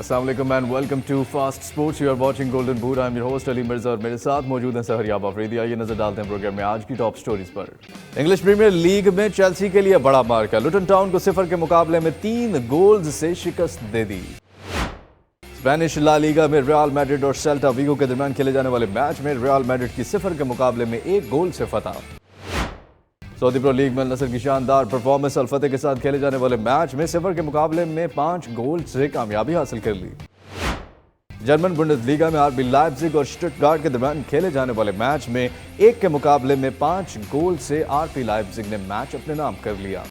अस्सलाम वालेकुम and welcome to fast sports. You are watching golden boot. I am your host Ali Mirza और मेरे साथ मौजूद हैं सहरियाब अफरीदी। आइए नजर डालते हैं प्रोग्राम में आज की टॉप स्टोरीज पर। इंग्लिश प्रीमियर लीग में चेल्सी के लिए बड़ा मार्का। लुटन टाउन को 0 के मुकाबले में 3 गोल्स से शिकस्त दे दी। स्पेनिश ला लीगा में रियल मैड्रिड और सेल्टा विगो के दरमियान खेले जाने वाले मैच में रियल मैड्रिड की 0 के मुकाबले में 1 गोल से फतह। सऊदी प्रो लीग में नसर की शानदार परफॉर्मेंस अल फतेह के साथ खेले जाने वाले मैच में 0 के मुकाबले में 5 गोल से कामयाबी हासिल कर ली। जर्मन बुंडेसलीगा में आरबी लाइप्जिग और स्टुटगार्ट के दरमियान खेले जाने वाले मैच में 1 के मुकाबले में 5 गोल से आरबी लाइप्जिग ने मैच अपने नाम कर लिया।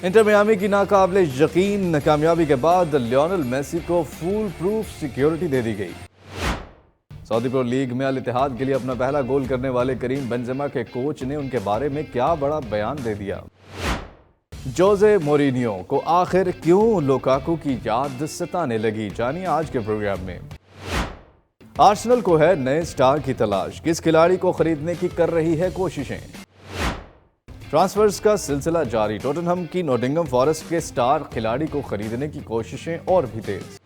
इंटर मियामी की नाकाबिले यकीन कामयाबी के बाद लियोनेल मेसी को फूल प्रूफ सिक्योरिटी दे दी गई। सऊदी प्रो लीग में अल इत्तेहाद के लिए अपना पहला गोल करने वाले करीम बेंजेमा के कोच ने उनके बारे में क्या बड़ा बयान दे दिया। जोसे मोरिनियो को आखिर क्यों लुकाकू की याद सताने लगी, जानिए आज के प्रोग्राम में। आर्सेनल को है नए स्टार की तलाश, किस खिलाड़ी को खरीदने की कर रही है कोशिशें। ट्रांसफर्स का सिलसिला जारी, टॉटनहम की नॉटिंघम फॉरेस्ट के स्टार खिलाड़ी को खरीदने की कोशिशें और भी तेज।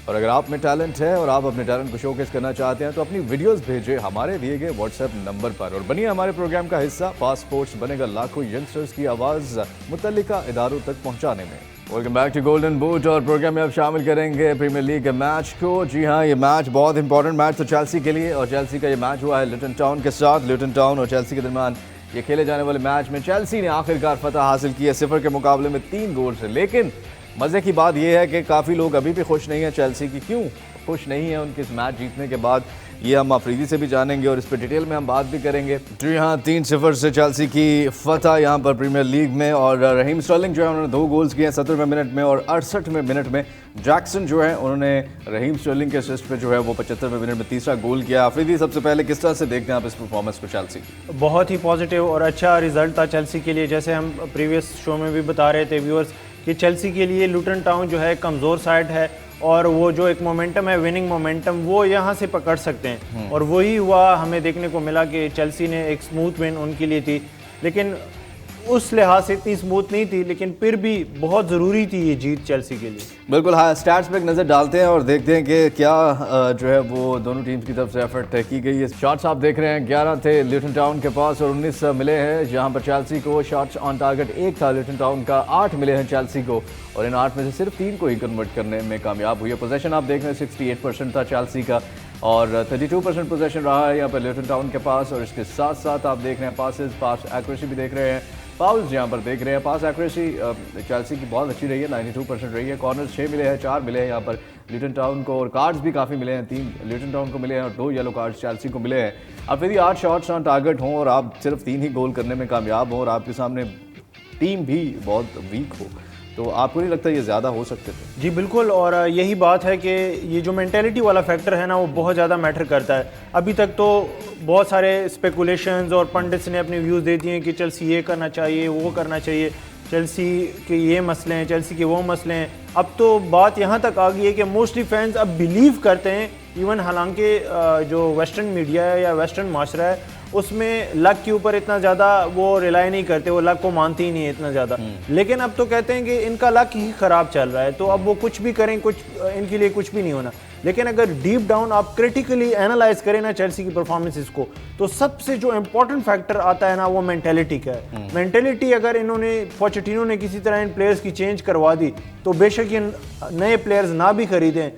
और अगर आप में टैलेंट है और आप अपने टैलेंट को शोकेस करना चाहते हैं तो अपनी वीडियोस भेजें हमारे दिए गए व्हाट्सएप नंबर पर और बनिए हमारे प्रोग्राम का हिस्सा। फास्ट स्पोर्ट्स बनेगा लाखों यंगस्टर्स की आवाज़ मुतल्लिका इदारों तक पहुंचाने में। Welcome back to golden boot और प्रोग्राम में अब शामिल करेंगे प्रीमियर लीग के मैच को। जी हाँ, ये मैच बहुत इंपॉर्टेंट मैच था चेल्सी के लिए और चेल्सी का ये मैच हुआ है लुटन टाउन के साथ। लुटन टाउन और चेल्सी के दरमियान ये खेले जाने वाले मैच में चेल्सी ने आखिरकार फतह हासिल की है 0 के मुकाबले में 3 गोल से। लेकिन मज़े की बात यह है कि काफ़ी लोग अभी भी खुश नहीं हैं चेल्सी की। क्यों खुश नहीं है उनके इस मैच जीतने के बाद, ये हम अफरीदी से भी जानेंगे और इस पर डिटेल में हम बात भी करेंगे। जी हाँ, 3-0 से चेल्सी की फतह यहाँ पर प्रीमियर लीग में। और रहीम स्टर्लिंग जो है उन्होंने 2 गोल्स किए हैं 70वें मिनट में और 68वें मिनट में जैक्सन जो है उन्होंने रहीम स्टर्लिंग के असिस्ट पे जो है वो 75वें मिनट में तीसरा गोल किया। अफरीदी, सबसे पहले किस तरह से देखते हैं आप इस परफॉर्मेंस को चेल्सी की? बहुत ही पॉजिटिव और अच्छा रिजल्ट था चेल्सी के लिए। जैसे हम प्रीवियस शो में भी बता रहे थे व्यूअर्स कि चेल्सी के लिए लुटन टाउन जो है कमज़ोर साइड है और वो जो एक मोमेंटम है, विनिंग मोमेंटम, वो यहाँ से पकड़ सकते हैं और वही हुआ। हमें देखने को मिला कि चेल्सी ने एक स्मूथ विन उनके लिए थी, लेकिन उस लिहाज से इतनी स्मूथ नहीं थी, लेकिन फिर भी बहुत ज़रूरी थी ये जीत चेल्सी के लिए। बिल्कुल। हाँ, स्टैट्स पे एक नज़र डालते हैं और देखते हैं कि क्या जो है वो दोनों टीम्स की तरफ से एफर्ट की गई है। शॉट्स आप देख रहे हैं 11 थे लुटन टाउन के पास और 19 मिले हैं जहां पर चेल्सी को। शॉट्स ऑन टारगेट 1 था लुटन टाउन का, 8 मिले हैं चेल्सी को और इन 8 में से सिर्फ 3 को ही कन्वर्ट करने में कामयाब हुई है। पोजेशन आप देख रहे हैं 68% था चेल्सी का और 32% पोजेशन रहा है यहाँ पर लुटन टाउन के पास। और इसके साथ साथ आप देख रहे हैं पास एक्यूरेसी भी देख रहे हैं, फाउल्स यहाँ पर देख रहे हैं। पास एक्यूरेसी चेल्सी की बहुत अच्छी रही है, 92% रही है। कॉर्नर्स 6 मिले हैं, 4 मिले हैं यहाँ पर लुटन टाउन को और कार्ड्स भी काफ़ी मिले हैं, 3 लुटन टाउन को मिले हैं और 2 येलो कार्ड्स चेल्सी को मिले हैं। अब यदि 8 शॉट्स ऑन टारगेट हों और आप सिर्फ 3 ही गोल करने में कामयाब हों और आपके सामने टीम भी बहुत वीक हो, तो आपको नहीं लगता ये ज़्यादा हो सकते थे? जी बिल्कुल, और यही बात है कि ये जो मेंटेलिटी वाला फैक्टर है ना वो बहुत ज़्यादा मैटर करता है। अभी तक तो बहुत सारे स्पेकुलेशंस और पंडित्स ने अपने व्यूज़ दे दिए हैं कि चेल्सी ये करना चाहिए, वो करना चाहिए, चेल्सी के ये मसले हैं, चेल्सी के वो मसले हैं। अब तो बात यहाँ तक आ गई है कि मोस्टली फैंस अब बिलीव करते हैं, इवन हालांकि जो वेस्टर्न मीडिया है या वेस्टर्न माशरा है उसमें लक के ऊपर इतना ज़्यादा वो रिलाई नहीं करते, वो लक को मानते ही नहीं है इतना ज़्यादा। लेकिन अब तो कहते हैं कि इनका लक ही ख़राब चल रहा है, तो अब वो कुछ भी करें, कुछ इनके लिए कुछ भी नहीं होना। लेकिन अगर डीप डाउन आप क्रिटिकली एनालाइज करें ना चेल्सी की परफॉर्मेंसेस को, तो सबसे जो इंपॉर्टेंट फैक्टर आता है ना वो मेंटेलिटी का है। मेंटेलिटी अगर इन्होंने पोचेटिनो ने किसी तरह इन प्लेयर्स की चेंज करवा दी तो बेशक ये नए प्लेयर्स ना भी खरीदें,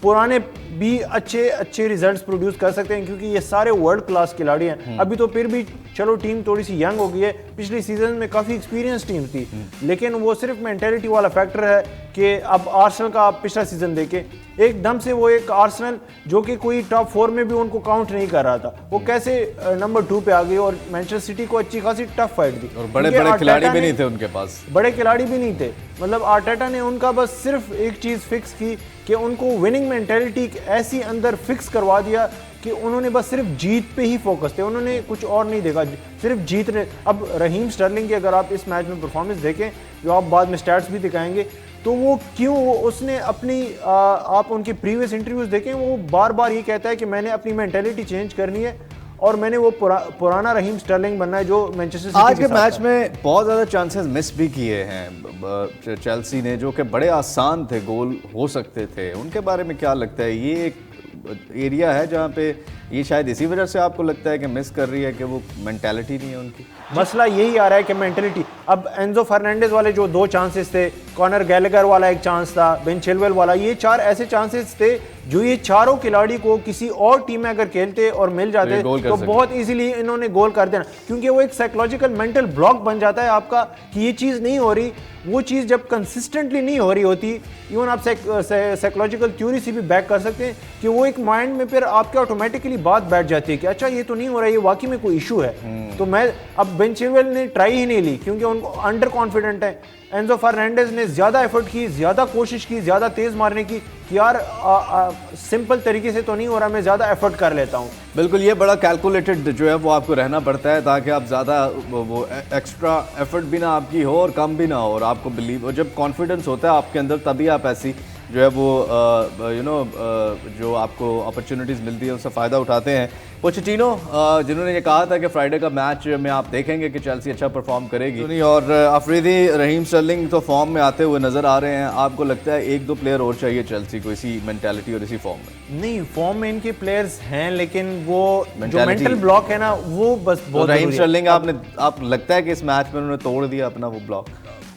पुराने भी अच्छे रिजल्ट्स प्रोड्यूस कर सकते हैं क्योंकि ये सारे वर्ल्ड क्लास खिलाड़ी हैं। अभी तो फिर भी चलो टीम थोड़ी सी यंग हो गई है, पिछले सीजन में काफ़ी एक्सपीरियंस टीम थी, लेकिन वो सिर्फ मेंटेलिटी वाला फैक्टर है कि अब आर्सेनल का आप पिछला सीजन देखें, एकदम से वो एक आर्सेनल जो कि कोई टॉप 4 में भी उनको काउंट नहीं कर रहा था, वो कैसे नंबर 2 पे आ गई और मैनचेस्टर सिटी को अच्छी खासी टफ फाइट दी और बड़े खिलाड़ी भी नहीं थे उनके पास, बड़े खिलाड़ी भी नहीं थे। मतलब आर्टेटा ने उनका बस सिर्फ एक चीज़ फिक्स की कि उनको विनिंग मेंटेलिटी ऐसी अंदर फिक्स करवा दिया कि उन्होंने बस सिर्फ जीत पे ही फोकस थे, उन्होंने कुछ और नहीं देखा, सिर्फ जीत रहे। अब रहीम स्टर्लिंग की अगर आप इस मैच में परफॉर्मेंस देखें, जो आप बाद में स्टैट्स भी दिखाएंगे, तो वो क्यों उसने अपनी आप उनके प्रीवियस इंटरव्यूज़ देखें, वो बार बार ये कहता है कि मैंने अपनी मेंटेलिटी चेंज करनी है और मैंने वो पुराना रहीम स्टर्लिंग बनना है जो मैनचेस्टर सिटी आज के मैच में बहुत ज़्यादा चांसेस मिस भी किए हैं चेल्सी ने, जो कि बड़े आसान थे, गोल हो सकते थे। उनके बारे में क्या लगता है? ये एक एरिया है जहाँ पे ये शायद इसी वजह से आपको लगता है कि मिस कर रही है कि वो मेंटालिटी नहीं है उनकी। मसला यही आ रहा है कि मेंटालिटी। अब एंजो फर्नांडिस वाले जो 2 चांसेस थे, कॉनर गैलेगर वाला एक चांस था, बेन चिलवेल वाला, ये 4 ऐसे चांसेस थे जो ये चारों खिलाड़ी को किसी और टीम में अगर खेलते और मिल जाते तो बहुत इजीली इन्होंने गोल कर देना, क्योंकि वो एक साइकोलॉजिकल मेंटल ब्लॉक बन जाता है आपका कि ये चीज़ नहीं हो रही। वो चीज़ जब कंसिस्टेंटली नहीं हो रही होती, इवन आप साइकोलॉजिकल थ्योरी से भी बैक कर सकते हैं कि वो एक माइंड में फिर आपके ऑटोमेटिकली बात बैठ जाती है कि अच्छा ये तो नहीं हो रहा है, ये वाकई में कोई इशू है। तो मैं अब बेन चिलवेल ने ट्राई ही नहीं ली क्योंकि उनको अंडर कॉन्फिडेंट है। एंजो फर्नांडिस ने ज़्यादा एफर्ट की, ज़्यादा कोशिश की, ज़्यादा तेज़ मारने की कि यार सिंपल तरीके से तो नहीं हो रहा, मैं ज़्यादा एफर्ट कर लेता हूँ। बिल्कुल, ये बड़ा कैलकुलेटेड जो है वो आपको रहना पड़ता है ताकि आप ज़्यादा वो एक्स्ट्रा एफर्ट भी ना आपकी हो और कम भी ना हो, और आपको बिलीव, और जब कॉन्फिडेंस होता है आपके अंदर तभी आप ऐसी जो है वो जो आपको अपॉर्चुनिटीज़ मिलती है उससे फ़ायदा उठाते हैं। पोचेटिनो जिन्होंने ये कहा था कि फ्राइडे का मैच में आप देखेंगे कि चेल्सी अच्छा परफॉर्म करेगी, और अफरीदी, रहीम स्टर्लिंग तो फॉर्म में आते हुए नज़र आ रहे हैं। आपको लगता है 1-2 प्लेयर और चाहिए चेल्सी को इसी मेंटालिटी और इसी फॉर्म में? नहीं, फॉर्म में इनके प्लेयर्स हैं लेकिन वो जो मेंटल ब्लॉक है ना वो बस बहुत रहीम स्टर्लिंग आप लगता है कि इस मैच में उन्होंने तोड़ दिया अपना वो ब्लॉक?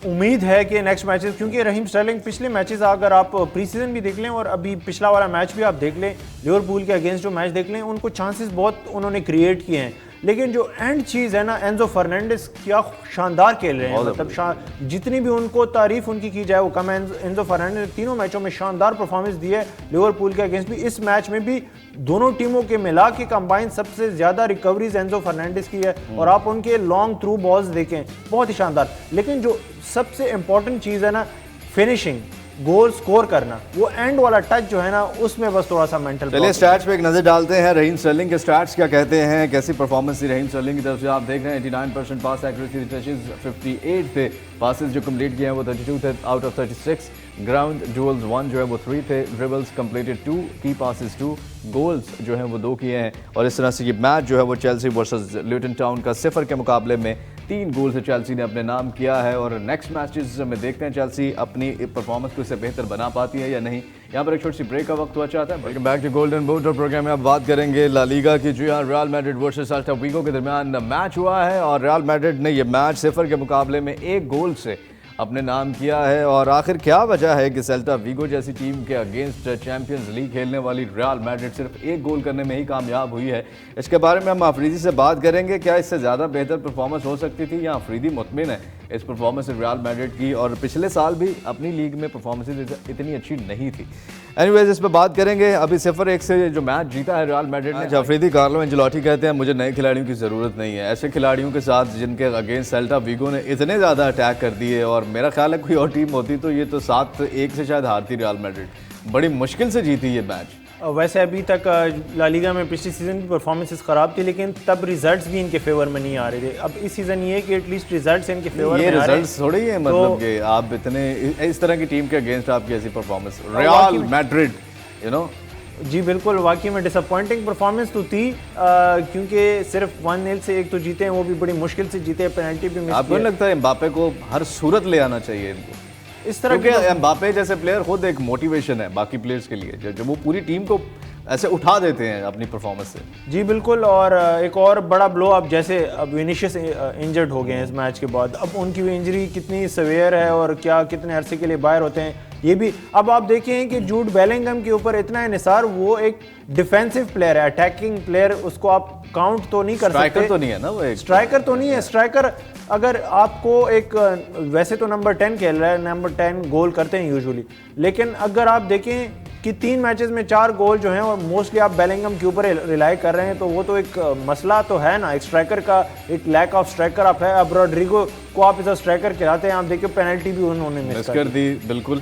उम्मीद है कि नेक्स्ट मैचेस, क्योंकि रहीम स्टर्लिंग पिछले मैचेस अगर आप प्री सीजन भी देख लें और अभी पिछला वाला मैच भी आप देख लें, लिवरपूल के अगेंस्ट जो मैच देख लें, उनको चांसेस बहुत उन्होंने क्रिएट किए हैं। लेकिन जो एंड चीज़ है ना, एंजो फर्नांडिस क्या शानदार खेल रहे हैं, मतलब जितनी भी उनको तारीफ उनकी की जाए वो कम है। एंजो फर्नांडिस ने 3 मैचों में शानदार परफॉर्मेंस दी है, लिवरपूल के अगेंस्ट भी, इस मैच में भी। दोनों टीमों के मिला के कंबाइन सबसे ज़्यादा रिकवरीज एंजो फर्नांडिस की है, और आप उनके लॉन्ग थ्रू बॉल्स देखें, बहुत ही शानदार। लेकिन जो सबसे इंपॉर्टेंट चीज़ है ना, फिनिशिंग, गोल स्कोर करना, वो एंड वाला टच जो है ना, उसमें बस थोड़ा सा मेंटल। चलिए स्टैट्स पे एक नजर डालते हैं। रहीम स्टर्लिंग के स्टैट्स क्या कहते हैं, कैसी परफॉर्मेंस थी रहीम स्टर्लिंग की तरफ से? आप देख रहे हैं 89% पास एक्यूरेसी, टचेस 58 थे, पासेस जो कंप्लीट किए हैं वो 32 थे आउट ऑफ 36, ग्राउंड ड्यूल्स 1 जो है वो 3 थे, ड्रिबल्स कंप्लीटेड 2, की पासेस 2, गोल्स जो हैं वो 2 किए हैं। और इस तरह से ये मैच जो है वो चेल्सी वर्सेस ल्यूटन टाउन का 0 के मुकाबले में 3 गोल से चेल्सी ने अपने नाम किया है। और नेक्स्ट मैचेस में देखते हैं चेल्सी अपनी परफॉर्मेंस को इससे बेहतर बना पाती है या नहीं। यहाँ पर एक छोटी सी ब्रेक का वक्त हुआ चाहता है। Welcome back to golden boot और प्रोग्राम में अब बात करेंगे ला लीगा की। जी हाँ, Real Madrid versus Celta Vigo के दरमियान मैच हुआ है और रियल मैड्रिड ने यह मैच 0 के मुकाबले में 1 गोल से अपने नाम किया है। और आखिर क्या वजह है कि सेल्टा विगो जैसी टीम के अगेंस्ट चैंपियंस लीग खेलने वाली रियल मैड्रिड सिर्फ 1 गोल करने में ही कामयाब हुई है? इसके बारे में हम अफरीदी से बात करेंगे। क्या इससे ज़्यादा बेहतर परफॉर्मेंस हो सकती थी या अफरीदी मुतमिन है इस परफॉर्मेंस से रियल मैड्रिड की? और पिछले साल भी अपनी लीग में परफॉर्मेंसेज इतनी अच्छी नहीं थी। एनीवेज इस पर बात करेंगे। अभी 0-1 से जो मैच जीता है रियल मैड्रिड ने। अफरीदी कार्लो एंजेलोटी कहते हैं मुझे नए खिलाड़ियों की ज़रूरत नहीं है, ऐसे खिलाड़ियों के साथ जिनके अगेंस्ट सेल्टा विगो ने इतने ज़्यादा अटैक कर दिए। और मेरा ख्याल है कोई और टीम होती तो ये तो 7-1 से शायद हारती रियल मैड्रिड। बड़ी मुश्किल से जीती ये मैच। वैसे अभी तक ला लीगा में पिछले सीज़न की परफॉर्मेंसेस ख़राब थी, लेकिन तब रिजल्ट्स भी इनके फेवर में नहीं आ रहे थे। अब इस सीज़न ये है कि एटलीस्ट रिजल्ट्स इनके फेवर में आ रहे हैं। ये रिजल्ट्स थोड़ी है मतलब कि आप इतने इस तरह की टीम के अगेंस्ट आपकी ऐसी performance, Real Madrid you know. जी बिल्कुल, वाकई में डिसअपॉइंटिंग परफॉर्मेंस तो थी, क्योंकि सिर्फ 1-0 से एक तो जीते हैं, वो भी बड़ी मुश्किल से जीते, पेनल्टी भी मिस। आपको नहीं लगता है एम्बापे को हर सूरत ले आना चाहिए इनको इस तरह? क्योंकि एम्बापे जैसे प्लेयर खुद एक मोटिवेशन है बाकी प्लेयर्स के लिए, जब वो पूरी टीम को ऐसे उठा देते हैं अपनी परफॉर्मेंस से। जी बिल्कुल। और एक और बड़ा ब्लो, अब जैसे अब विनीशियस इंजर्ड हो गए हैं इस मैच के बाद, अब उनकी भी इंजरी कितनी सवेयर है और क्या कितने अरसे के लिए बाहर होते हैं ये भी। अब आप देखें कि जूड बेलिंगम के ऊपर इतना इन्हिसार, वो एक डिफेंसिव प्लेयर है, अटैकिंग प्लेयर, उसको आप काउंट तो नहीं कर सकते। स्ट्राइकर तो नहीं है ना वो, एक स्ट्राइकर तो नहीं है। स्ट्राइकर अगर आपको एक, वैसे तो नंबर 10 खेल रहा है, नंबर 10 गोल करते हैं यूजुअली, लेकिन अगर आप देखें कि 3 मैचेस में 4 गोल जो हैं और मोस्टली आप बेलिंगम के ऊपर रिलाई कर रहे हैं, तो वो तो एक मसला तो है ना, एक स्ट्राइकर का एक लैक ऑफ स्ट्राइकर आप है। अब रोड्रिगो को आप इस स्ट्राइकर खिलाते हैं, आप देखिए पेनल्टी भी उन्होंने मिस कर दी। बिल्कुल।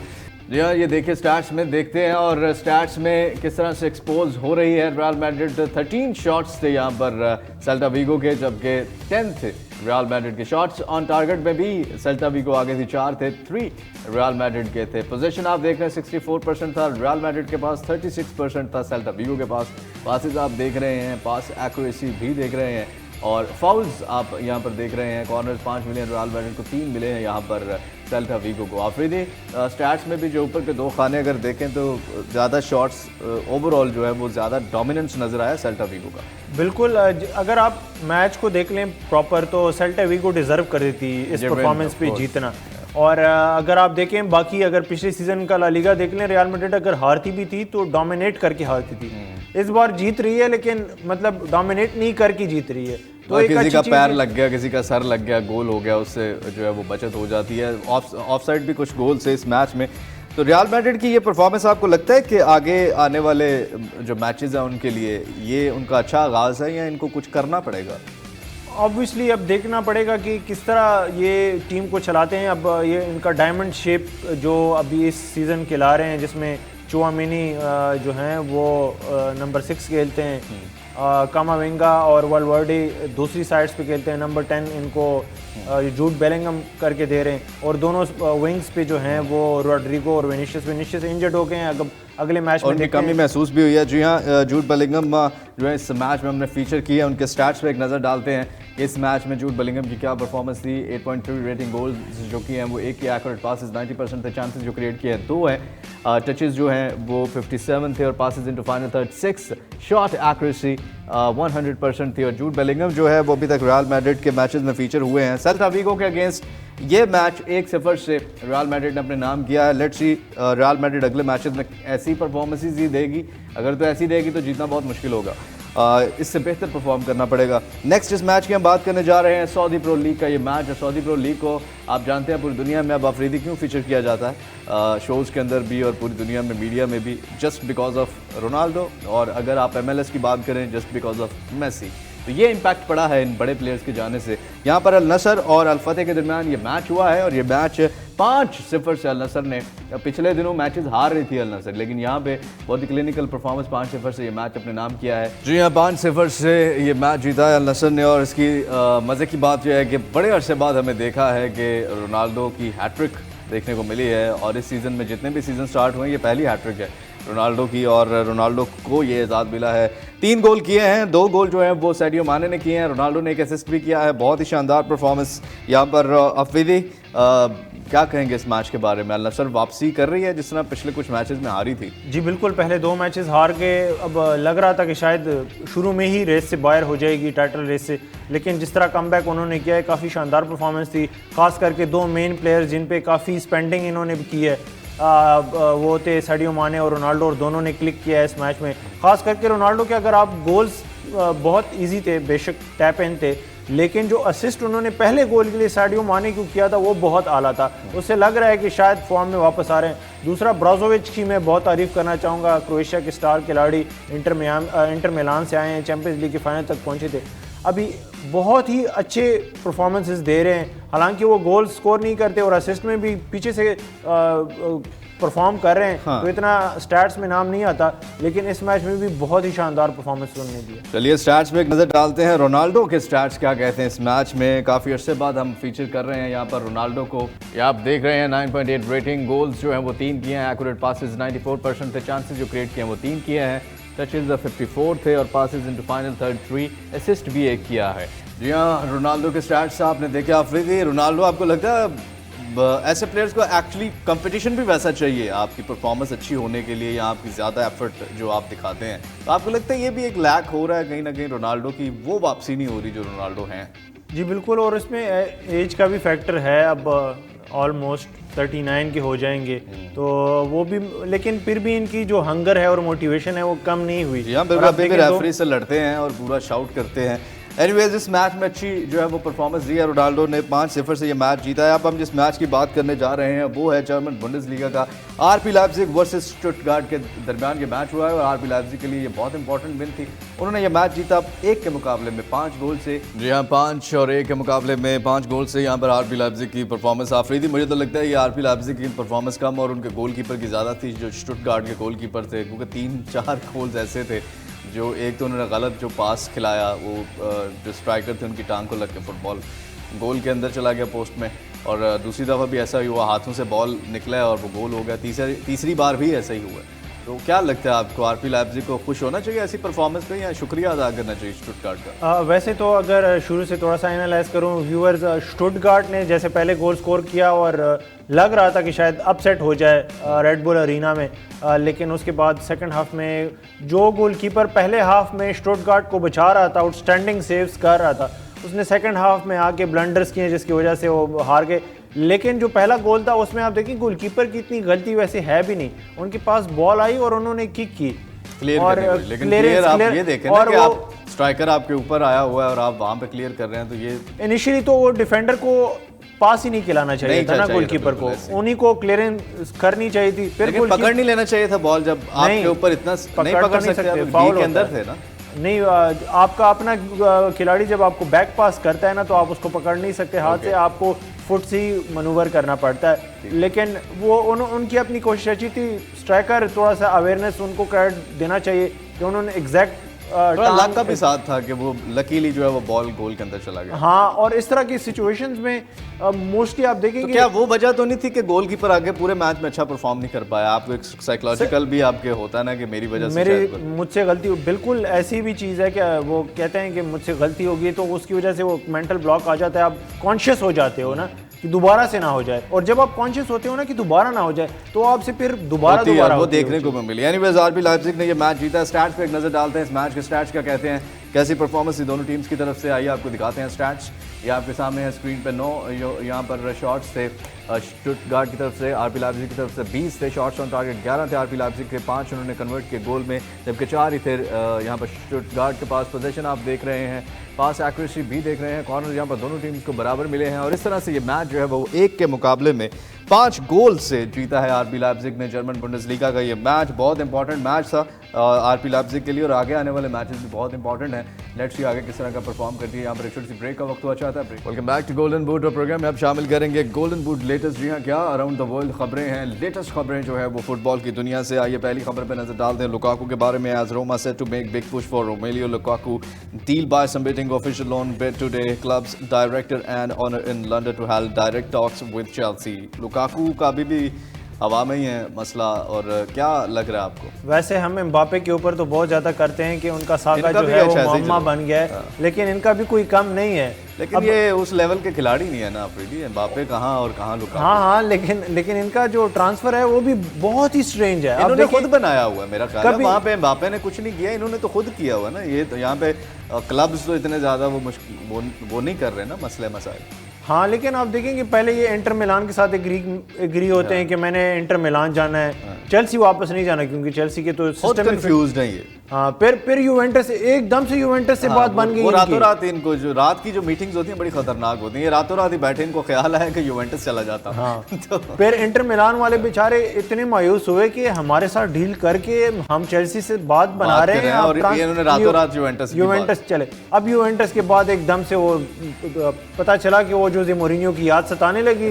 जी हाँ, ये देखिए स्टैट्स में देखते हैं और स्टैट्स में किस तरह से एक्सपोज हो रही है रियल मैड्रिड। 13 शॉट्स थे यहाँ पर सेल्टा वीगो के, जबकि 10 थे रियल मैड्रिड के। शॉट्स ऑन टारगेट में भी सेल्टा वीगो आगे थी, 4 थे, 3 रियल मैड्रिड के थे। पोजीशन आप देख रहे हैं 64% था रियल मैड्रिड के पास, 36% था सेल्टा वीगो के पास। पासेस आप देख रहे हैं, पास एक्यूरेसी भी देख रहे हैं, और फाउल्स आप यहाँ पर देख रहे हैं। कॉर्नर्स 5 मिले हैं रियल मैड्रिड को, 3 मिले हैं यहाँ पर सेल्टा वीगो को। आफरीदी स्टैट्स में भी जो ऊपर के 2 खाने अगर देखें तो ज़्यादा शॉट्स ओवरऑल जो है वो ज़्यादा डोमिनेंस नज़र आया सेल्टा वीगो का। बिल्कुल, अगर आप मैच को देख लें प्रॉपर तो सेल्टा वीगो डिजर्व कर रही थी इस परफॉर्मेंस पे जीतना। और अगर आप देखें बाकी अगर पिछले सीजन का ला लीगा देख लें, रियल मैड्रिड अगर हारती भी थी तो डोमिनेट करके हारती थी। इस बार जीत रही है लेकिन मतलब डोमिनेट नहीं करके जीत रही है। तो किसी का पैर लग गया, किसी का सर लग गया, गोल हो गया, उससे जो है वो बचत हो जाती है। ऑफ साइड भी कुछ गोल से इस मैच में। तो रियल मैड्रिड की ये परफॉर्मेंस आपको लगता है कि आगे आने वाले जो मैचेस हैं उनके लिए ये उनका अच्छा आगाज़ है या इनको कुछ करना पड़ेगा? ऑब्वियसली अब देखना पड़ेगा कि किस तरह ये टीम को चलाते हैं। अब ये इनका डायमंड शेप जो अभी इस सीज़न के ला रहे हैं, जिसमें चुआमेनी जो हैं वो नंबर 6 खेलते हैं, कामाविंगा और वाल्वर्डे दूसरी साइड्स पे खेलते हैं, नंबर 10 इनको जूड बेलिंगम करके दे रहे हैं, और दोनों विंग्स पे जो हैं वो रोड्रिगो और विनीशियस इंजर्ड हो गए हैं। अगले मैच में उनकी कमी महसूस भी हुई है। जी हाँ, जूड बेलिंगम जो है इस मैच में हमने फीचर किया है, उनके स्टैट्स पे एक नज़र डालते हैं। इस मैच में जूड बेलिंगम की क्या परफॉर्मेंस थी। 8.3 रेटिंग, गोल्स जो कि हैं वो 1 किया, एक्यूरेट पासेस 90% थे, चांसेस जो क्रिएट किए हैं 2 हैं, टचेस जो हैं वो 57 थे, और passes into final third 6, shot accuracy 100% थी। और जूड बेलिंगम जो है वो अभी तक रियल मैड्रिड के मैचेस में फीचर हुए हैं। सेल्टा वीगो के अगेंस्ट ये मैच 1-0 से रियल मैड्रिड ने अपने नाम किया है। लेट्स सी रियल मैड्रिड अगले मैचेस में ऐसी परफॉर्मेंसेस ही देगी। अगर तो ऐसी देगी तो जीतना बहुत मुश्किल होगा, इससे बेहतर परफॉर्म करना पड़ेगा। नेक्स्ट इस मैच की हम बात करने जा रहे हैं सऊदी प्रो लीग का। ये मैच है सऊदी प्रो लीग को आप जानते हैं पूरी दुनिया में अब अफरीदी क्यों फीचर किया जाता है, शोज़ के अंदर भी और पूरी दुनिया में मीडिया में भी, जस्ट बिकॉज ऑफ रोनाल्डो। और अगर आप MLS की बात करें, जस्ट बिकॉज ऑफ मेसी। तो ये इम्पैक्ट पड़ा है इन बड़े प्लेयर्स के जाने से। यहाँ पर अल नसर और अल फतेह के दरमियान ये मैच हुआ है, और ये मैच 5-0 से अल नसर ने, पिछले दिनों मैचेस हार रही थी अल नसर, लेकिन यहाँ पे बहुत ही क्लिनिकल परफॉर्मेंस 5-0 से ये मैच अपने नाम किया है। जी हाँ, 5-0 से ये मैच जीता है अल नसर ने। और इसकी मज़े की बात यह है कि बड़े अरसे बाद हमें देखा है कि रोनाल्डो की हैट्रिक देखने को मिली है, और इस सीज़न में जितने भी सीज़न स्टार्ट हुए ये पहली हैट्रिक है रोनाल्डो की, और रोनाल्डो को ये एजाज़ मिला है। 3 गोल किए हैं, 2 गोल जो हैं वो सैडियो माने ने किए हैं, रोनाल्डो ने एक असिस्ट भी किया है। बहुत ही शानदार परफॉर्मेंस यहाँ पर। अफरीदी क्या कहेंगे इस मैच के बारे में? अल नसर वापसी कर रही है जिस तरह पिछले कुछ मैचेस में हारी थी। जी बिल्कुल, पहले 2 मैचेस हार के अब लग रहा था कि शायद शुरू में ही रेस से बाहर हो जाएगी, टाइटल रेस से, लेकिन जिस तरह कमबैक उन्होंने किया है, काफ़ी शानदार परफॉर्मेंस थी। खास करके 2 मेन प्लेयर्स जिन पे काफ़ी स्पेंडिंग इन्होंने भी की है, वो थे सैडियो माने और रोनाल्डो, और दोनों ने क्लिक किया है इस मैच में। खास करके रोनाल्डो के अगर आप गोल्स बहुत इजी थे, बेशक टैप इन थे, लेकिन जो असिस्ट उन्होंने पहले गोल के लिए सैडियो माने को किया था वो बहुत आला था। उससे लग रहा है कि शायद फॉर्म में वापस आ रहे हैं। दूसरा, ब्रोजोविच की मैं बहुत तारीफ़ करना चाहूँगा। क्रोएशिया के स्टार खिलाड़ी, इंटर मिलान से आए हैं, चैंपियंस लीग के फाइनल तक पहुँचे थे, अभी बहुत ही अच्छे परफॉर्मेंसेस दे रहे हैं। हालांकि वो गोल स्कोर नहीं करते और असिस्ट में भी पीछे से परफॉर्म कर रहे हैं, हाँ। तो इतना स्टैट्स में नाम नहीं आता, लेकिन इस मैच में भी बहुत ही शानदार परफॉर्मेंस उन्होंने दिया। चलिए स्टैट्स में एक नज़र डालते हैं, रोनाल्डो के स्टैट्स क्या कहते हैं इस मैच में। काफ़ी अर्से बाद हम फीचर कर रहे हैं यहाँ पर रोनाल्डो को। ये आप देख रहे हैं 9.8 रेटिंग, गोल्स जो हैं वो 3 किए हैं, एक्यूरेट पासेस 94% थे, चांसेस जो क्रिएट किए हैं वो 3 किए हैं, टचेस 54 थे, और passes into final third 3, assist भी 1 किया है। जी हाँ, रोनाल्डो के स्टैट्स आपने देखे। अफरीदी, रोनाल्डो आपको लगता है ऐसे प्लेयर्स को एक्चुअली कंपटीशन भी वैसा चाहिए आपकी परफॉर्मेंस अच्छी होने के लिए, या आपकी ज़्यादा एफर्ट जो आप दिखाते हैं, तो आपको लगता है ये भी एक लैक हो रहा है कहीं ना कहीं रोनाल्डो की, वो वापसी नहीं हो रही जो रोनाल्डो हैं? जी बिल्कुल, और इसमें एज का भी फैक्टर है। अब ऑलमोस्ट 39 के हो जाएंगे, तो वो भी, लेकिन फिर भी इनकी जो हंगर है और मोटिवेशन है वो कम नहीं हुई। जी हाँ, बिल्कुल, रेफरी से लड़ते हैं और पूरा शाउट करते हैं। एनीवेज इस मैच में अच्छी जो है वो परफॉर्मेंस दी है, रोनाल्डो ने 5-0 से ये मैच जीता है। अब हम जिस मैच की बात करने जा रहे हैं वो है जर्मन बुंडेसलीगा का आरपी लाइप्जिग वर्सेस स्टुटगार्ट के दरमियान ये मैच हुआ है और आरपी लाइप्जिग के लिए ये बहुत इंपॉर्टेंट विन थी। उन्होंने ये मैच जीता 1 के मुकाबले में 5 गोल से। जी हाँ, 5 और 1 के मुकाबले में 5 गोल से यहाँ पर आरपी लाइप्जिग की परफॉर्मेंस आफरी थी। मुझे तो लगता है ये आरपी लाइप्जिग की परफॉर्मेंस कम और उनके गोलकीपर की ज़्यादा थी जो स्टुटगार्ट के गोलकीपर थे, क्योंकि 3-4 गोल्स ऐसे थे जो एक तो उन्होंने गलत जो पास खिलाया, वो जो स्ट्राइकर थे उनकी टांग को लग के फुटबॉल गोल के अंदर चला गया पोस्ट में, और दूसरी दफ़ा भी ऐसा ही हुआ, हाथों से बॉल निकला है और वो गोल हो गया। तीसरी बार भी ऐसा ही हुआ है। तो क्या लगता है आपको, आरपी लाइप्जिग को खुश होना चाहिए ऐसी परफॉर्मेंस पे या शुक्रिया अदा करना चाहिए स्टुटगार्ट का? वैसे तो अगर शुरू से थोड़ा सा एनालाइज करूं व्यूअर्स, स्टुटगार्ट ने जैसे पहले गोल स्कोर किया और लग रहा था कि शायद अपसेट हो जाए रेड बुल अरीना में, लेकिन उसके बाद सेकंड हाफ में जो गोलकीपर पहले हाफ में स्टुटगार्ट को बचा रहा था, आउटस्टैंडिंग सेव्स कर रहा था, उसने सेकंड हाफ में आके ब्लंडर्स किए जिसकी वजह से वो हार गए। लेकिन जो पहला गोल था उसमें आप देखिए गोलकीपर की इतनी गलती वैसे है भी नहीं, उनके पास बॉल आई और उन्होंने किक की क्लियर और लेकिन क्लियर आप ये देखें ना कि आप स्ट्राइकर आपके ऊपर आया हुआ है और आप वहां पे क्लियर कर रहे हैं, तो ये इनिशियली तो वो डिफेंडर को पास ही नहीं खिलाना चाहिए था ना गोलकीपर को, उन्हीं को क्लियरेंस करनी चाहिए थी। फिर पकड़ नहीं लेना चाहिए था बॉल, जब आपके ऊपर इतना नहीं पकड़ सकते, फाउल के अंदर थे ना। नहीं, आपका अपना खिलाड़ी जब आपको बैक पास करता है ना तो आप उसको पकड़ नहीं सकते हाथ से, आपको फुट से ही मनूवर करना पड़ता है। लेकिन वो उनकी अपनी कोशिश अच्छी थी। स्ट्राइकर थोड़ा सा अवेयरनेस उनको क्रेडिट देना चाहिए कि उन्होंने एग्जैक्ट लक का भी साथ था कि वो लकीली जो है वो बॉल गोल के अंदर चला गया। हाँ, और इस तरह की सिचुएशंस में मोस्टली आप देखेंगे तो क्या वो वजह तो नहीं थी कि गोलकीपर आगे पूरे मैच में अच्छा परफॉर्म नहीं कर पाया? आपको एक साइकोलॉजिकल भी आपके होता है ना कि मेरी वजह से मुझसे गलती, बिल्कुल ऐसी भी चीज़ है कि वो कहते हैं कि मुझसे गलती होगी तो उसकी वजह से वो मेंटल ब्लॉक आ जाता है, आप कॉन्शियस हो जाते हो ना कि दोबारा से ना हो जाए, और जब आप कॉन्शियस होते हो ना कि दोबारा ना हो जाए तो आपसे फिर दोबारा वो देखने को मिली। एनीवेज आरबी लाइप्जिग ने ये मैच जीता। स्टैट्स पे एक नजर डालते हैं, इस मैच के स्टैट्स क्या कहते हैं, कैसी परफॉर्मेंस थी दोनों टीम्स की तरफ से। आइए आपको दिखाते हैं स्टैट्स, ये आपके सामने है स्क्रीन पे। 9 यहाँ पर शॉट्स थे स्टुटगार्ट की तरफ से, आरपी लाइप्जिग की तरफ से 20 थे शॉट्स ऑन टारगेट, 11 थे आरपी लाइप्जिग के, 5 उन्होंने कन्वर्ट किए गोल में, जबकि 4 ही थे यहाँ पर स्टुटगार्ट के पास। पोजीशन आप देख रहे हैं, पास एक्यूरेसी भी देख रहे हैं, कॉर्नर यहाँ पर दोनों टीम्स को बराबर मिले हैं, और इस तरह से ये मैच जो है वो 1 के मुकाबले में 5 गोल से जीता है आरबी लाइप्जिग ने जर्मन बुंडेसलीगा का ये मैच। बहुत इंपॉर्टेंट मैच था आरपी लाइप्जिग के लिए, और आगे आने वाले मैचेस भी बहुत इंपॉर्टेंट हैं। लेट्स सी आगे किस तरह का परफॉर्म करती है। यहाँ पर एक छोटी सी ब्रेक का वक्त हुआ चाहता है। Welcome back to golden boot, और प्रोग्राम में अब शामिल करेंगे गोल्डन बूट लेटेस्ट, जी हाँ क्या अराउंड द वर्ल्ड खबरें हैं, लेटेस्ट खबरें जो है वो फुटबॉल की दुनिया से। आइए पहली खबर पर नजर डालते हैं लुकाकू के बारे में। As Roma set to make big push for Romelu Lukaku, deal by submitting official loan bid today, clubs director and owner in London to help direct talks with Chelsea. Lukaku का भी हवा में ही है मसला, और क्या लग रहा है आपको? वैसे हम एम्बापे के ऊपर तो बहुत ज़्यादा करते हैं कि उनका साका जो है वो मामा बन गया है, लेकिन इनका भी कोई कम नहीं है। लेकिन ये उस लेवल के खिलाड़ी नहीं है ना अफरीदी, एम्बापे कहाँ और कहाँ लुकाकू। हाँ, लेकिन इनका जो ट्रांसफर है वो भी बहुत ही स्ट्रेंज है। इन्होंने खुद बनाया हुआ है मेरा ख्याल है, वहाँ पे एम्बापे ने कुछ नहीं किया, इन्होंने तो खुद किया हुआ ना। ये तो यहाँ पे क्लब्स तो इतने ज़्यादा वो नहीं कर रहे ना मसले मसाइल। हाँ, लेकिन आप देखेंगे पहले ये इंटर मिलान के साथ एग्री होते हैं कि मैंने इंटर मिलान जाना है, चेल्सी वापस नहीं जाना, क्योंकि चेल्सी के तो सिस्टम कंफ्यूज नहीं है। हाँ, फिर यूवेंटस एकदम से यूवेंटस से बात बन गई। वो रातों रात इनको जो रात की जो मीटिंग्स होती हैं बड़ी खतरनाक होती हैं, रातों रात ही बैठे इनको ख्याल आया कि यूवेंटस चला जाता। हाँ, तो फिर इंटर मिलान वाले बेचारे इतने मायूस हुए कि हमारे साथ डील करके हम चेल्सी से बात बना रहे हैं, और इन्होंने रातों रात यूवेंटस चले। अब यूवेंटस के बाद एकदम से वो पता चला कि वो जोसे मोरिनियो की याद सताने लगी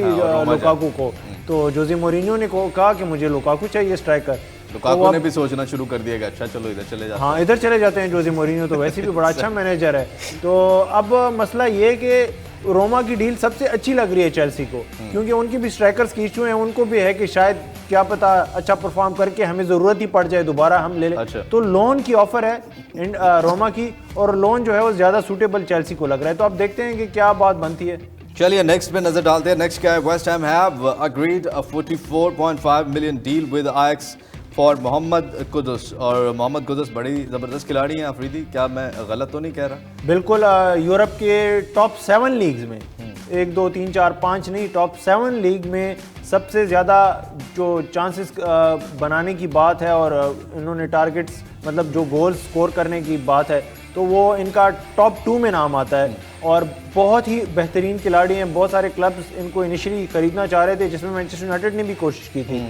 लुकाकू को, तो जोसे मोरिनियो ने कहा कि मुझे लुकाकू चाहिए स्ट्राइकर। लुकाकू ने भी सोचना शुरू कर दिया कि अच्छा चलो इधर चले जाते हैं। हाँ, इधर चले जाते हैं। जोसे मोरिनियो तो वैसे भी बड़ा अच्छा मैनेजर है। तो अब मसला ये कि रोमा की डील सबसे अच्छी लग रही है चेल्सी को, क्योंकि उनकी भी स्ट्राइकर्स की इशू है, उनको भी है कि शायद क्या पता अच्छा परफॉर्म करके हमें ज़रूरत ही पड़ जाए दोबारा हम ले लें। अच्छा। तो लोन की ऑफर है रोमा की, और लोन जो है वो ज़्यादा सूटेबल चेल्सी को लग रहा है। तो अब देखते हैं कि क्या बात बनती है। चलिए नेक्स्ट पे नजर डालते हैं। नेक्स्ट क्या है, West Ham have agreed a 44.5 million deal with Ajax for Mohammed Kudus, और मोहम्मद कुदुस बड़ी ज़बरदस्त खिलाड़ी हैं अफरीदी, क्या मैं गलत तो नहीं कह रहा? बिल्कुल, यूरोप के टॉप 7 लीग्स में 1 2 3 4 5 नहीं, टॉप 7 लीग में सबसे ज़्यादा जो चांसेस बनाने की बात है, और इन्होंने टारगेट्स मतलब जो गोल स्कोर करने की बात है, तो तो वो इनका टॉप 2 में नाम आता है और बहुत ही बेहतरीन खिलाड़ी हैं। बहुत सारे क्लब्स इनको इनिशियली खरीदना चाह रहे थे, जिसमें मैनचेस्टर यूनाइटेड ने भी कोशिश की थी,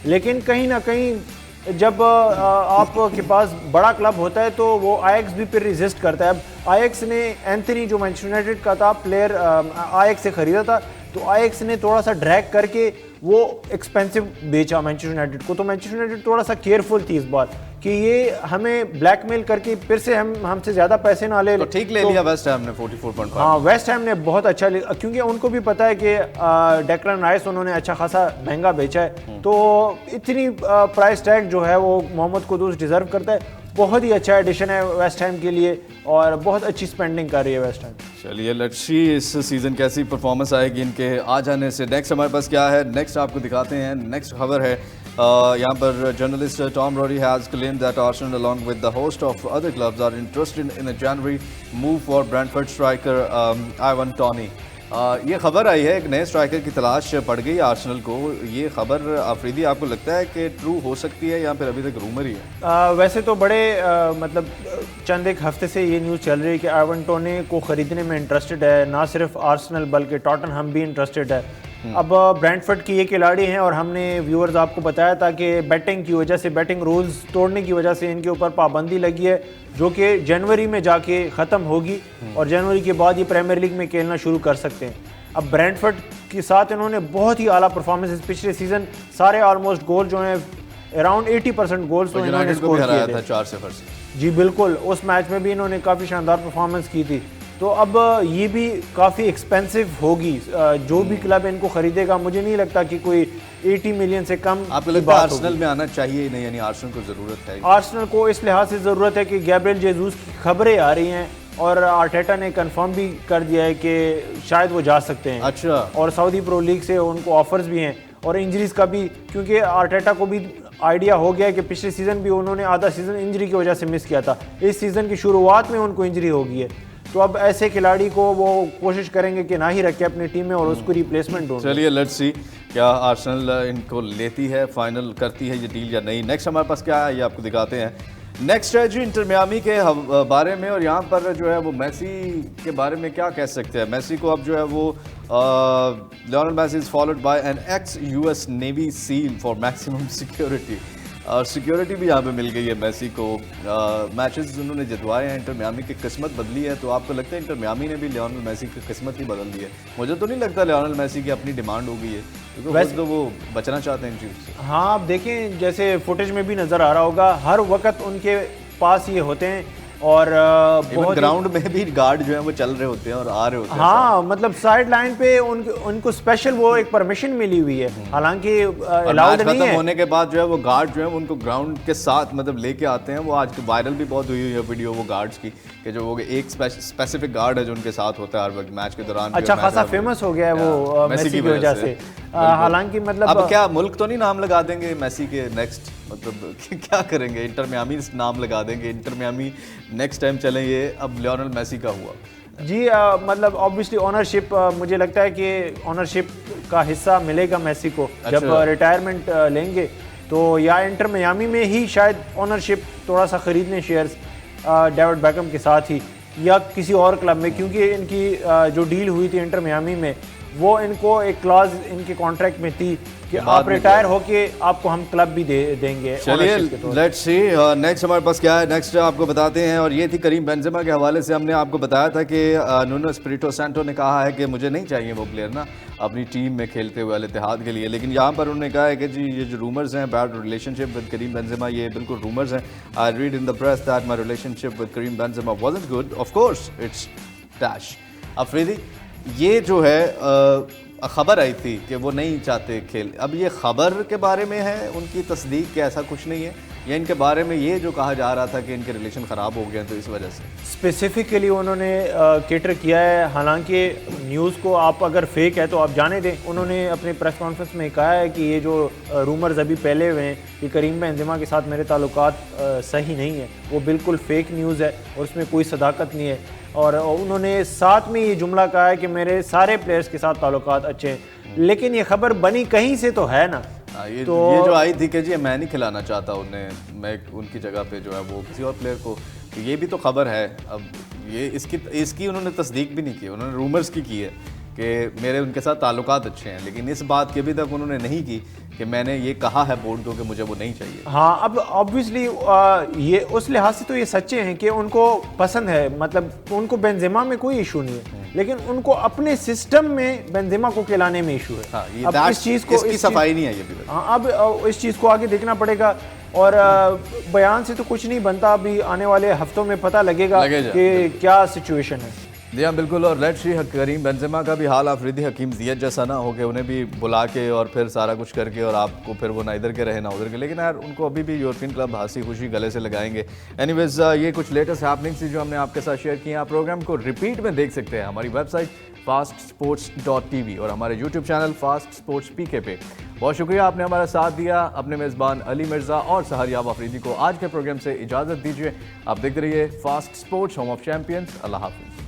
लेकिन कहीं ना कहीं जब आपके पास बड़ा क्लब होता है तो वो आयक्स भी फिर रेजिस्ट करता है। अब आयक्स ने एंथनी जो मैनचेस्टर यूनाइटेड का था प्लेयर आयक्स से ख़रीदा था, तो आयक्स ने थोड़ा सा ड्रैग करके वो एक्सपेंसिव बेचा मैनचेस्टर यूनाइटेड को। तो मैनचेस्टर यूनाइटेड थोड़ा सा केयरफुल थी इस बात कि ये हमें ब्लैकमेल करके फिर से हमसे ज़्यादा पैसे ना ले। तो ठीक ले लिया वेस्ट हैम ने 44.5। हाँ, वेस्ट हैम ने बहुत अच्छा लिया, क्योंकि उनको भी पता है कि डेक्लन राइस उन्होंने अच्छा खासा महंगा बेचा है, तो इतनी प्राइस टैग जो है वो मोहम्मद कुदूस डिज़र्व करता है। बहुत ही अच्छा एडिशन है वेस्ट हैम के लिए और बहुत अच्छी स्पेंडिंग कर रही है वेस्ट हैम। चलिए लेट्स सी इस सीज़न कैसी परफॉर्मेंस आएगी इनके आ जाने से। नेक्स्ट हमारे पास क्या है, नेक्स्ट आपको दिखाते हैं। नेक्स्ट खबर है यहाँ पर journalist Tom Rory has claimed that Arsenal along with the host of other clubs are interested in a January move for Brentford striker Ivan Toney. ये खबर आई है, एक नए स्ट्राइकर की तलाश पड़ गई आर्सेनल को। ये खबर आफरीदी आपको लगता है कि ट्रू हो सकती है या फिर अभी तक रूमर ही है? वैसे तो बड़े मतलब चंद एक हफ्ते से ये न्यूज़ चल रही है कि आइवन टोनी को ख़रीदने में इंटरेस्टेड है, ना सिर्फ आर्सेनल बल्कि टॉटनहम भी इंटरेस्टेड है। अब ब्रेंटफोर्ड की ये खिलाड़ी हैं और हमने व्यूअर्स आपको बताया था कि बैटिंग की वजह से, बैटिंग रूल्स तोड़ने की वजह से इनके ऊपर पाबंदी लगी है, जो कि जनवरी में जाके ख़त्म होगी और जनवरी के बाद ये प्रीमियर लीग में खेलना शुरू कर सकते हैं। अब ब्रेंटफोर्ड के साथ इन्होंने बहुत ही आला परफॉर्मेंस पिछले सीज़न, सारे ऑलमोस्ट गोल जो हैं अराउंड 80% गोल्स तो इन्होंने स्कोर किए थे 4-0 से। जी बिल्कुल, उस मैच में भी इन्होंने काफ़ी शानदार परफॉर्मेंस की थी। तो अब ये भी काफ़ी एक्सपेंसिव होगी, जो भी क्लब इनको खरीदेगा मुझे नहीं लगता कि कोई 80 मिलियन से कम। आपको लगता है आर्सेनल में आना चाहिए नहीं, यानी आर्सेनल को ज़रूरत है? आर्सेनल को इस लिहाज से ज़रूरत है कि गैब्रियल जेसूस की खबरें आ रही हैं और आर्टेटा ने कंफर्म भी कर दिया है कि शायद वो जा सकते हैं। अच्छा। और सऊदी प्रो लीग से उनको ऑफर्स भी हैं और इंजरीज़ का भी, क्योंकि आर्टेटा को भी आइडिया हो गया है कि पिछले सीज़न भी उन्होंने आधा सीज़न इंजरी की वजह से मिस किया था, इस सीज़न की शुरुआत में उनको इंजरी हो गई है। तो अब ऐसे खिलाड़ी को वो कोशिश करेंगे कि ना ही रखे अपनी टीम में और उसको रिप्लेसमेंट ढूंढें। चलिए लेट्स सी क्या आर्सेनल इनको लेती है, फाइनल करती है ये डील या नहीं। नेक्स्ट हमारे पास क्या है ये आपको दिखाते हैं। नेक्स्ट है जी इंटर मियामी के बारे में, और यहाँ पर जो है वो मेसी के बारे में क्या कह सकते हैं। मेसी को अब जो है वो Lionel Messi is followed by an ex US navy seal for maximum security, और सिक्योरिटी भी यहाँ पे मिल गई है मेसी को। मैचेस उन्होंने जितवाए हैं, इंटर मियामी की किस्मत बदली है। तो आपको लगता है इंटर मियामी ने भी लियोनेल मेसी की किस्मत ही बदल दी है? मुझे तो नहीं लगता लियोनेल मेसी की अपनी डिमांड हो गई है, क्योंकि वैसे तो वो बचना चाहते हैं इन चीज़ से। हाँ, आप देखें जैसे फुटेज में भी नज़र आ रहा होगा, हर वक्त उनके पास ये होते हैं और बहुत ग्राउंड में भी गार्ड जो है वो चल रहे होते हैं और आ रहे होते हैं। हाँ, मतलब साइड लाइन पे उनको स्पेशल वो एक परमिशन मिली हुई है, हालांकि अलाउड नहीं है। होने के बाद जो है वो गार्ड जो है उनको ग्राउंड के साथ मतलब लेके आते हैं। वो आज वायरल भी बहुत हुई है वीडियो वो गार्ड्स की, कि जो वो एक स्पेसिफिक गार्ड है जो उनके साथ होता है हर वक्त मैच के दौरान। अच्छा खासा फेमस हो गया है वो मेसी की वजह से। हालांकि मतलब अब क्या मुल्क तो नहीं नाम लगा देंगे मेसी के नेक्स्ट, मतलब क्या करेंगे? इंटर मियामी नाम लगा देंगे, इंटर मियामी नेक्स्ट टाइम चलेंगे। अब लियोनेल मेसी का हुआ जी, मतलब ऑब्वियसली ओनरशिप, मुझे लगता है कि ओनरशिप का हिस्सा मिलेगा मेसी को। अच्छा। जब रिटायरमेंट लेंगे तो या इंटर मियामी में ही शायद ओनरशिप थोड़ा सा खरीदने शेयर्स डेविड बैकहम के साथ ही, या किसी और क्लब में, क्योंकि इनकी जो डील हुई थी इंटर मियामी में वो इनको एक क्लॉज इनके कॉन्ट्रैक्ट में थी कि आप रिटायर होके आपको हम क्लब भी देंगे। चलिए लेट्स सी नेक्स्ट हमारे पास क्या है। नेक्स्ट आपको बताते हैं, और ये थी करीम बेंजेमा के हवाले से हमने आपको बताया था कि नुनो एस्पिरिटो सैंटो ने कहा है कि मुझे नहीं चाहिए वो प्लेयर ना अपनी टीम में खेलते हुए अल इत्तेहाद के लिए। लेकिन यहाँ पर उन्होंने कहा है कि जी ये जो रूमर्स हैं bad relationship with Karim Benzema, ये बिल्कुल रूमर्स हैं। I read in the press that my relationship with Karim Benzema wasn't good, of course it's dash. Afridi, ये जो है खबर आई थी कि वो नहीं चाहते खेल, अब ये खबर के बारे में है, उनकी तस्दीक के ऐसा कुछ नहीं है, या इनके बारे में ये जो कहा जा रहा था कि इनके रिलेशन ख़राब हो गए तो इस वजह से स्पेसिफिकली उन्होंने केटर किया है। हालांकि न्यूज़ को आप अगर फेक है तो आप जाने दें। उन्होंने अपने प्रेस कॉन्फ्रेंस में कहा है कि ये जो रूमर्स अभी पहले हुए हैं कि करीम बेंजेमा के साथ मेरे ताल्लुकात सही नहीं है, वो बिल्कुल फेक न्यूज़ है और उसमें कोई सदाकत नहीं है। और उन्होंने साथ में ये जुमला कहा है कि मेरे सारे प्लेयर्स के साथ ताल्लुकात अच्छे हैं, लेकिन ये खबर बनी कहीं से तो है ना। ये जो आई थी कि जी मैं नहीं खिलाना चाहता उन्हें, मैं उनकी जगह पे जो है वो किसी और प्लेयर को तो ये भी तो खबर है। अब ये इसकी उन्होंने तस्दीक भी नहीं की, उन्होंने रूमर्स की है कि मेरे उनके साथ ताल्लुकात अच्छे हैं, लेकिन इस बात की अभी तक उन्होंने नहीं की कि मैंने ये कहा है बोर्ड को कि मुझे वो नहीं चाहिए। हाँ, अब ऑब्वियसली ये उस लिहाज से तो ये सच्चे हैं कि उनको पसंद है, मतलब उनको बेंजेमा में कोई इशू नहीं है, लेकिन उनको अपने सिस्टम में बेंजेमा को खिलाने में इशू है। हाँ, ये अब इस चीज़ को इसकी सफाई नहीं है ये भी। हाँ, अब इस चीज़ को आगे देखना पड़ेगा और बयान से तो कुछ नहीं बनता, अभी आने वाले हफ्तों में पता लगेगा कि क्या सिचुएशन है। जी हाँ बिल्कुल। और लेट्स सी करीम बेंजेमा का भी हाल अफरीदी हकीम ज़ियत जैसा ना हो कि उन्हें भी बुला के और फिर सारा कुछ करके और आपको फिर वो ना इधर के रहे ना उधर के, लेकिन यार उनको अभी भी यूरोपियन क्लब हंसी खुशी गले से लगाएंगे। एनीवेज ये कुछ लेटेस्ट हैपनिंग्स थी जो हमने आपके साथ शेयर की हैं। आप प्रोग्राम को रिपीट में देख सकते हैं हमारी वेबसाइट fastsports.tv और हमारे यूट्यूब चैनल फास्ट स्पोर्ट्स पीके पे। बहुत शुक्रिया आपने हमारा साथ दिया। अपने मेज़बान अली मिर्ज़ा और सहरियाब अफरीदी को आज के प्रोग्राम से इजाज़त दीजिए। आप देखते रहिए Fast Sports, home of champions. अल्लाह हाफिज़।